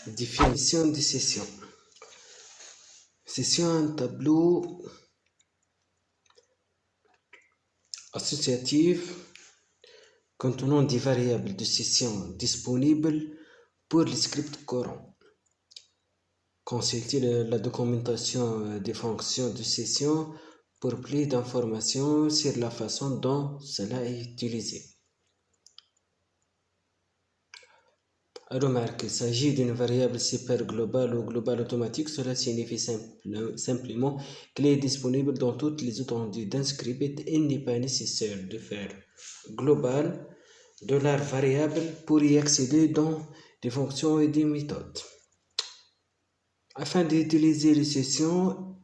Définition de session. Session, un tableau associatif contenant des variables de session disponibles pour le script courant. Consultez la documentation des fonctions de session pour plus d'informations sur la façon dont cela est utilisé. Remarque, il s'agit d'une variable super globale ou globale automatique. Cela signifie simplement qu'elle est disponible dans toutes les étendues d'un script. Il n'est pas nécessaire de faire global de la variable pour y accéder dans des fonctions et des méthodes. Afin d'utiliser les sessions,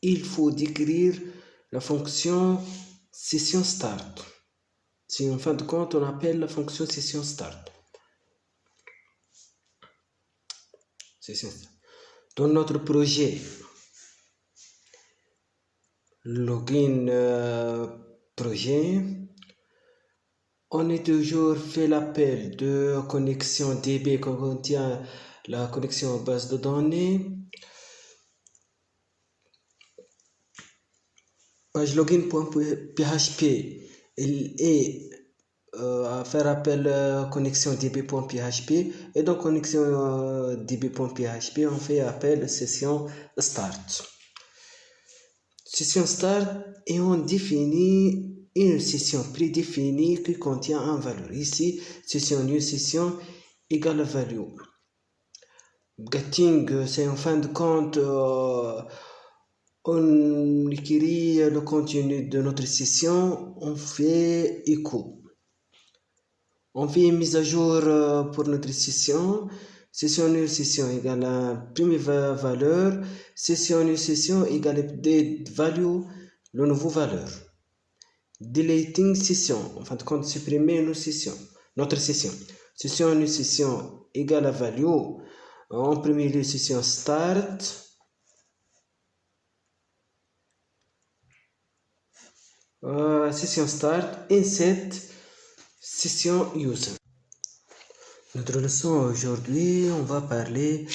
il faut décrire la fonction session start. C'est en fin de compte, on appelle la fonction session start. Dans notre projet login projet, on a toujours fait l'appel de connexion DB qui contient la connexion base de données. Page login.php est à faire appel à connexion db.php et dans connexion db.php on fait appel à session start. Session start et on définit une session prédéfinie qui contient un valeur. Ici, session new session égale value. Getting, c'est en fin de compte on écrit le contenu de notre session, on fait écho. On fait une mise à jour pour notre session. Session new session égale à première valeur. Session new session égale update value, le nouveau valeur. Deleting session, en fin de compte, supprimer notre session. Session new session égale à value. En premier lieu, session start. Session start, insert, session user. Notre leçon aujourd'hui, on va parler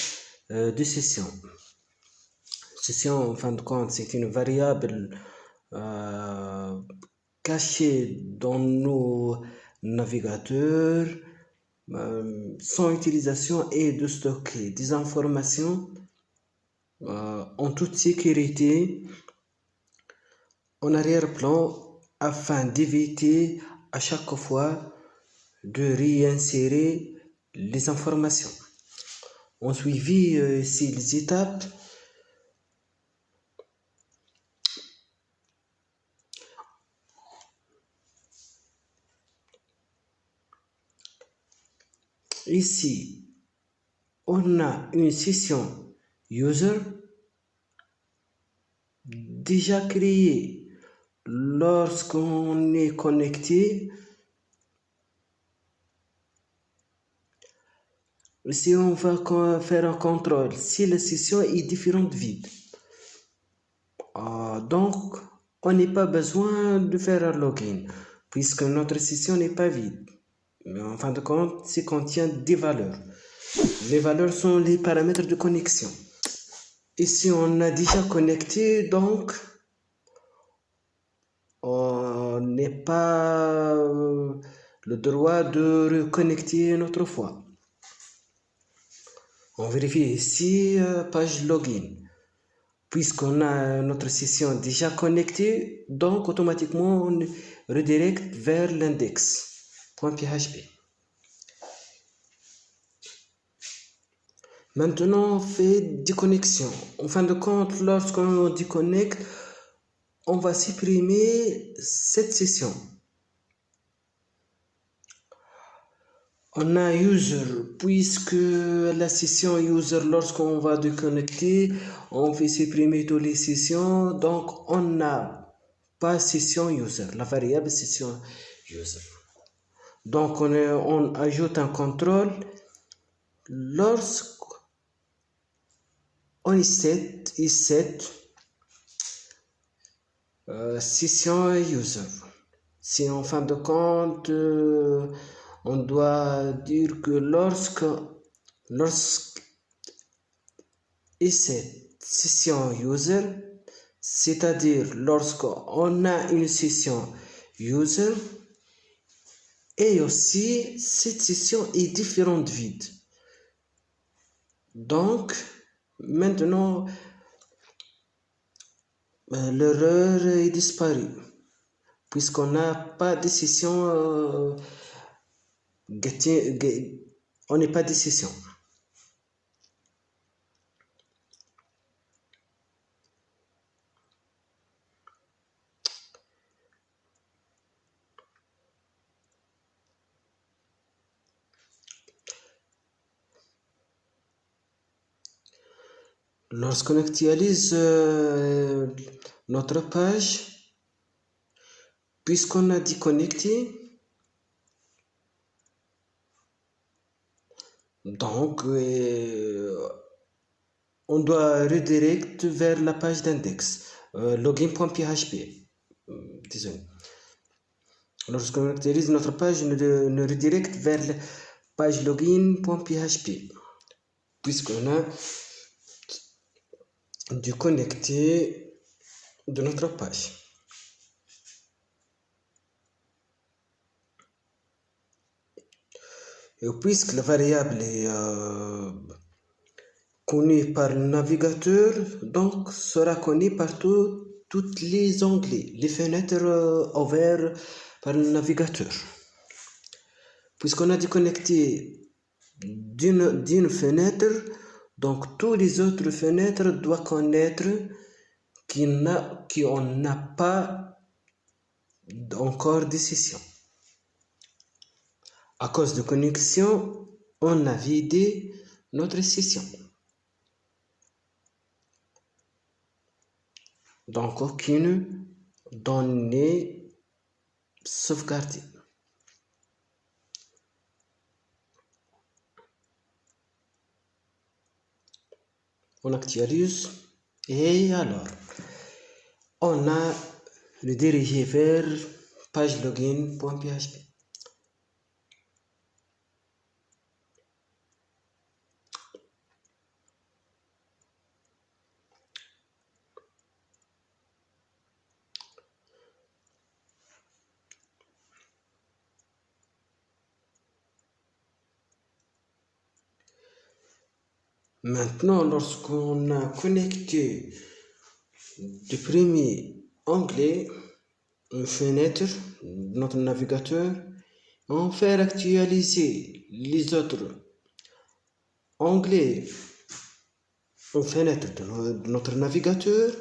de session. Session, en fin de compte, c'est une variable cachée dans nos navigateurs. Son utilisation est de stocker des informations en toute sécurité en arrière-plan afin d'éviter à chaque fois de réinsérer les informations. On suivit ici les étapes. Ici, on a une session user déjà créée lorsqu'on est connecté. Ici, on va faire un contrôle si la session est différente de vide. Donc, on n'a pas besoin de faire un login puisque notre session n'est pas vide. Mais en fin de compte, ça contient des valeurs. Les valeurs sont les paramètres de connexion. Ici, on a déjà connecté, donc on n'a pas le droit de reconnecter une autre fois. On vérifie ici page login. Puisqu'on a notre session déjà connectée, donc automatiquement on redirect vers l'index.php. Maintenant, on fait déconnexion. En fin de compte, lorsqu'on déconnecte, on va supprimer cette session. On a user, puisque la session user, lorsqu'on va déconnecter, on fait supprimer toutes les sessions, donc on n'a pas session user, la variable session user. Donc on ajoute un contrôle lorsqu'on set session user. Si en fin de compte, on doit dire que lorsque Lorsque et cette session user, c'est-à-dire lorsqu'on a une session user et aussi cette session est différente vide. Donc maintenant l'erreur est disparue puisqu'on n'a pas de session on n'est pas de session. Lorsqu'on actualise notre page, puisqu'on a dit connecter, donc on doit redirect vers la page d'index, login.php. Désolé. Lorsqu'on actualise notre page, on redirect vers la page login.php, puisqu'on a dû connecter de notre page. Et puisque la variable est connue par le navigateur, donc sera connue par tous les onglets, les fenêtres ouvertes par le navigateur. Puisqu'on a déconnecté d'une fenêtre, donc toutes les autres fenêtres doivent connaître qu'on n'a pas encore de session. À cause de connexion, on a vidé notre session. Donc aucune donnée sauvegardée. On actualise et alors on a redirigé vers page login.php. Maintenant, lorsqu'on a connecté le premier onglet, une fenêtre, notre navigateur, on fait actualiser les autres onglets, une fenêtre de notre navigateur.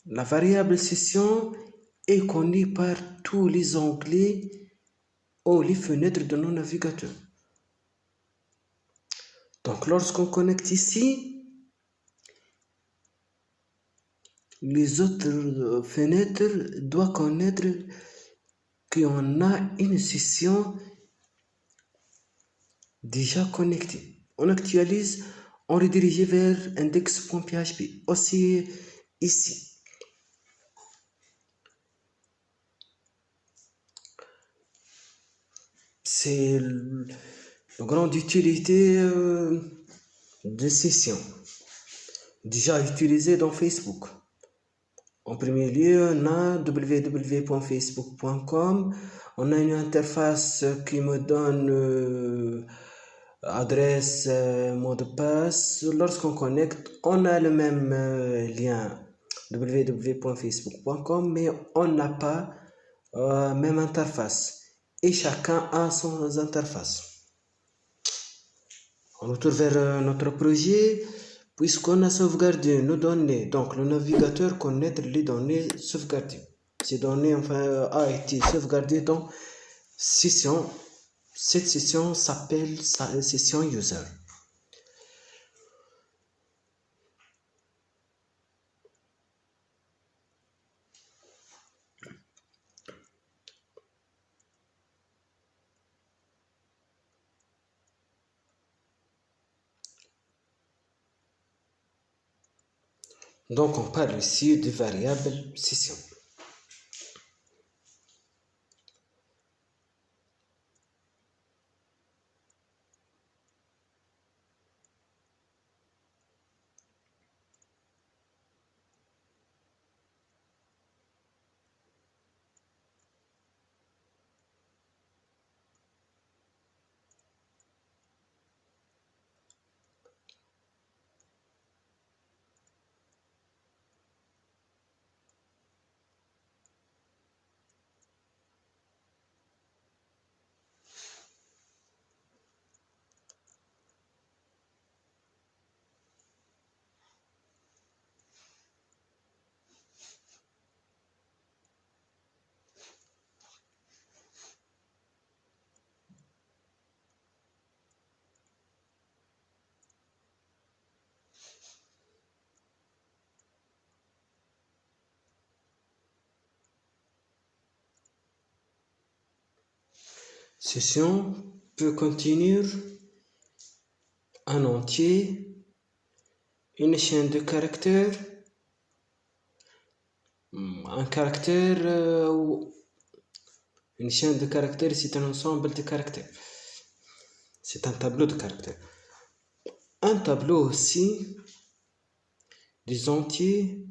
La variable session est connue par tous les onglets ou les fenêtres de nos navigateurs. Donc lorsqu'on connecte ici, les autres fenêtres doivent connaître qu'on a une session déjà connectée. On actualise, on redirige vers index.php, aussi ici. C'est la grande utilité de session déjà utilisée dans Facebook. En premier lieu, on a www.facebook.com. On a une interface qui me donne adresse, mot de passe. Lorsqu'on connecte, on a le même lien www.facebook.com, mais on n'a pas même interface. Et chacun a son interface. On retourne vers notre projet. Puisqu'on a sauvegardé nos données, donc le navigateur connaît les données sauvegardées. Ces données a été sauvegardées dans session. Cette session s'appelle session user. Donc on parle ici de variable session. Session peut contenir un entier, une chaîne de caractères, un caractère ou une chaîne de caractères, c'est un ensemble de caractères. C'est un tableau de caractères. Un tableau aussi, des entiers,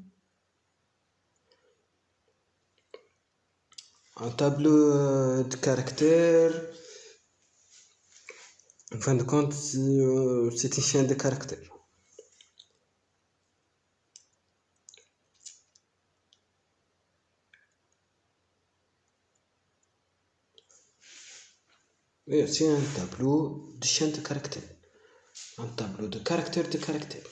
un tableau de caractères. En fin de compte, c'est une chaîne de caractères. Mais aussi un tableau de chaîne de caractères. Un tableau de caractères de caractères.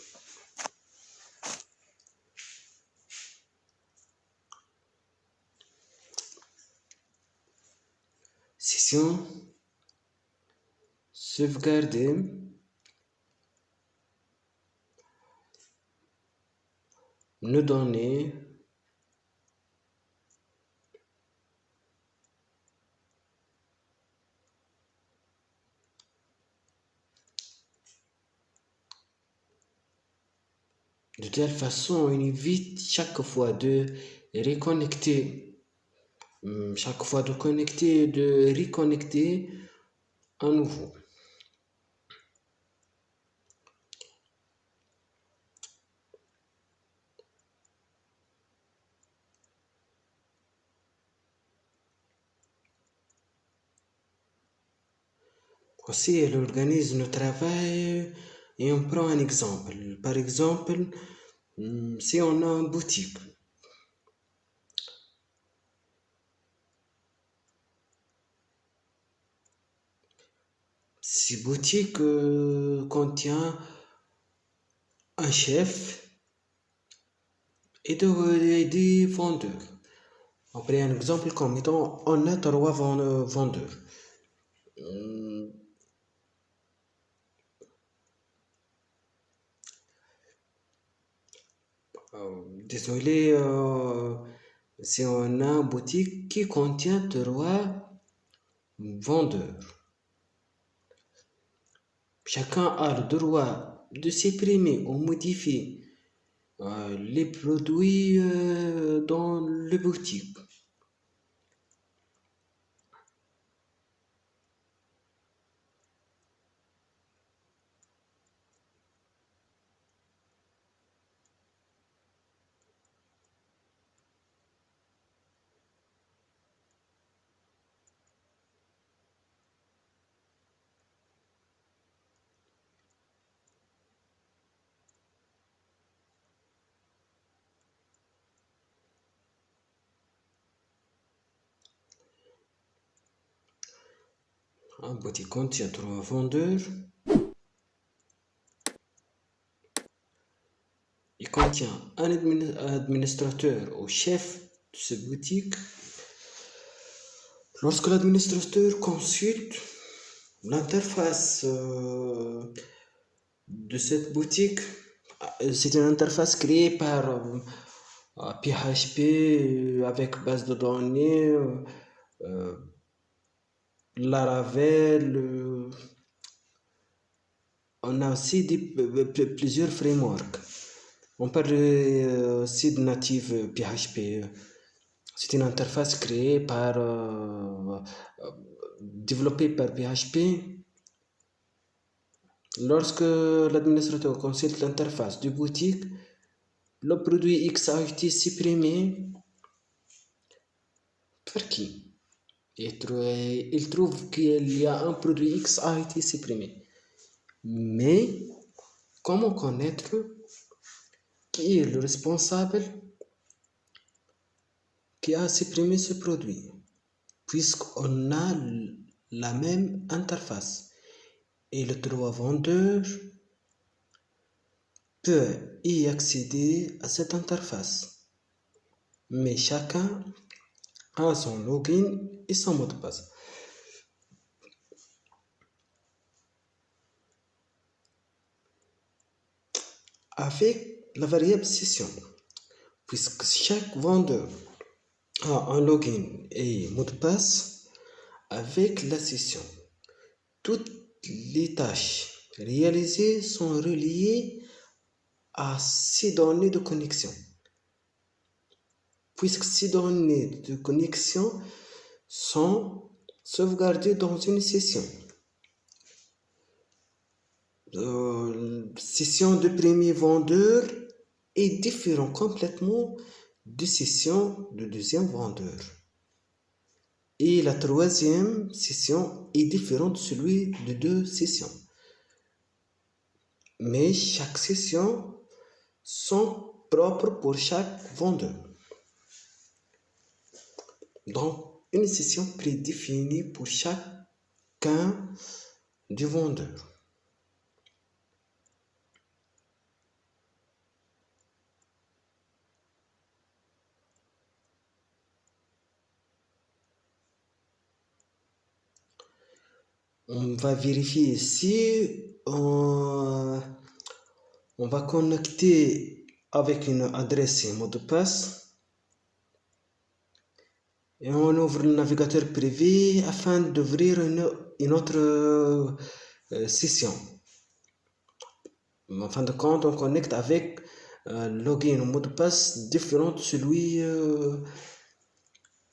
Session sauvegarder nos données de telle façon on évite chaque fois de reconnecter, chaque fois de connecter, de reconnecter à nouveau. Aussi, elle organise le travail et on prend un exemple. Par exemple, si on a une boutique, cette boutique contient un chef et des vendeurs. On prend un exemple comme étant on a 3 vendeurs. Désolé, si on a une boutique qui contient 3 vendeurs. Chacun a le droit de supprimer ou modifier les produits dans le boutique. Un boutique contient 3 vendeurs. Il contient un administrateur ou chef de cette boutique. Lorsque l'administrateur consulte l'interface de cette boutique, c'est une interface créée par PHP avec base de données, Laravel. On a aussi plusieurs frameworks. On parle aussi de native PHP. C'est une interface créée par, développée par PHP. Lorsque l'administrateur consulte l'interface de boutique, le produit X a été supprimé. Par qui? Il trouve qu'il y a un produit X a été supprimé. Mais comment connaître qui est le responsable qui a supprimé ce produit? Puisqu'on a la même interface et le 3 vendeur peut y accéder à cette interface. Mais chacun a son login et son mot de passe. Avec la variable session, puisque chaque vendeur a un login et mot de passe, Avec la session, toutes les tâches réalisées sont reliées à ces données de connexion. Puisque ces données de connexion sont sauvegardées dans une session. Session de premier vendeur est différente complètement de session de deuxième vendeur. Et la troisième session est différente de celui de deux sessions. Mais chaque session sont propres pour chaque vendeur. Donc, une session prédéfinie pour chacun du vendeur. On va vérifier ici, on va connecter avec une adresse et un mot de passe. Et on ouvre le navigateur privé afin d'ouvrir une autre session. En fin de compte, on connecte avec login ou mot de passe différent de celui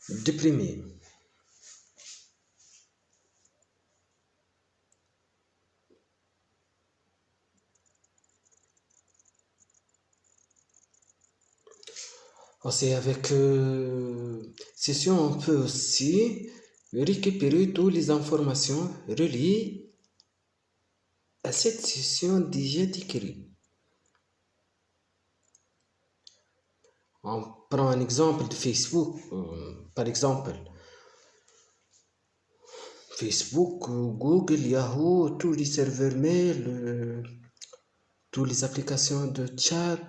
du premier. Aussi, avec session, on peut aussi récupérer toutes les informations reliées à cette session déjà décrite. On prend un exemple de Facebook, par exemple. Facebook, Google, Yahoo, tous les serveurs mail, toutes les applications de chat.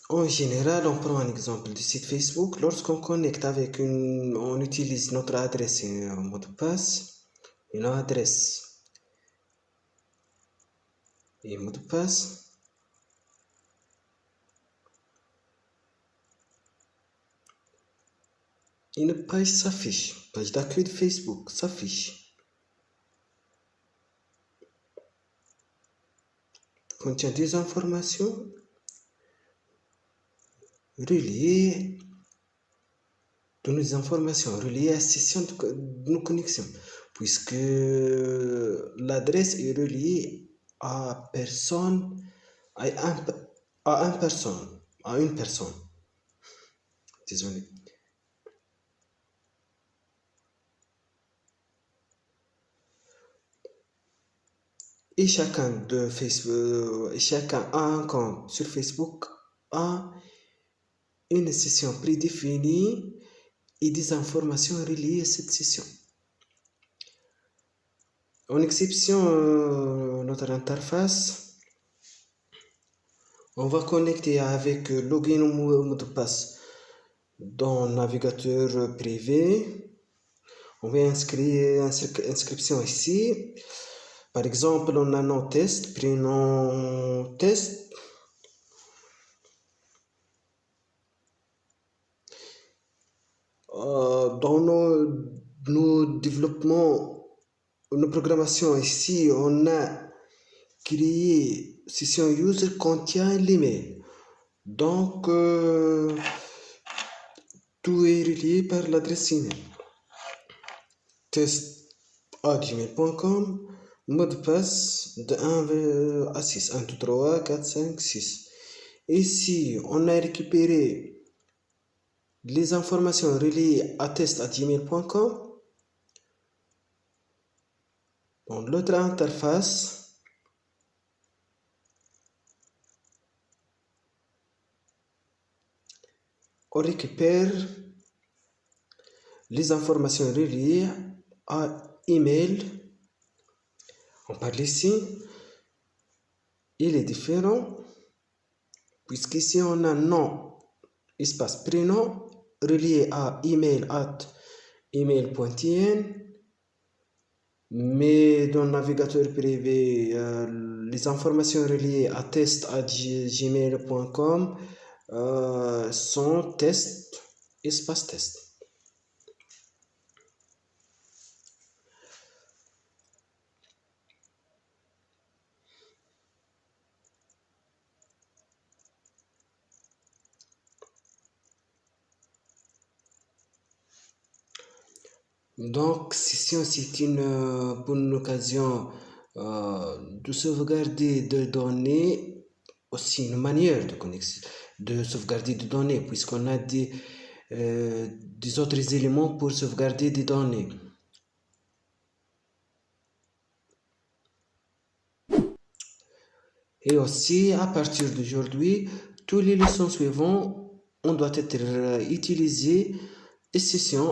En général, on prend un exemple du site Facebook. Lorsqu'on connecte avec on utilise notre adresse et un mot de passe, une adresse et un mot de passe. Une page s'affiche, page d'accueil de Facebook s'affiche. Contient des informations reliées, toutes les informations reliées à la session de nos connexions, puisque l'adresse est reliée à personne, à une personne. Désolé. Et chacun a un compte sur Facebook, a une session prédéfinie et des informations reliées à cette session. En exception, notre interface, on va connecter avec login ou mot de passe dans le navigateur privé. On va inscrire inscription ici. Par exemple, on a nos tests, prénom test. Dans nos développements, nos programmations ici, on a créé session user contient l'email. Donc, tout est relié par l'adresse email. test@gmail.com, mot de passe de 1 à 6, 1, 2, 3, 4, 5, 6. Ici, on a récupéré les informations reliées à test@gmail.com. Dans l'autre interface, on récupère les informations reliées à email. On parle ici, il est différent, puisqu'ici on a nom, espace prénom, relié à email @email.in. Mais dans le navigateur privé, les informations reliées à test@gmail.com sont test, espace test. Donc, session, c'est une bonne occasion de sauvegarder des données, aussi une manière de sauvegarder des données, puisqu'on a des autres éléments pour sauvegarder des données. Et aussi, à partir d'aujourd'hui, tous les leçons suivantes, on doit être utilisés et sessions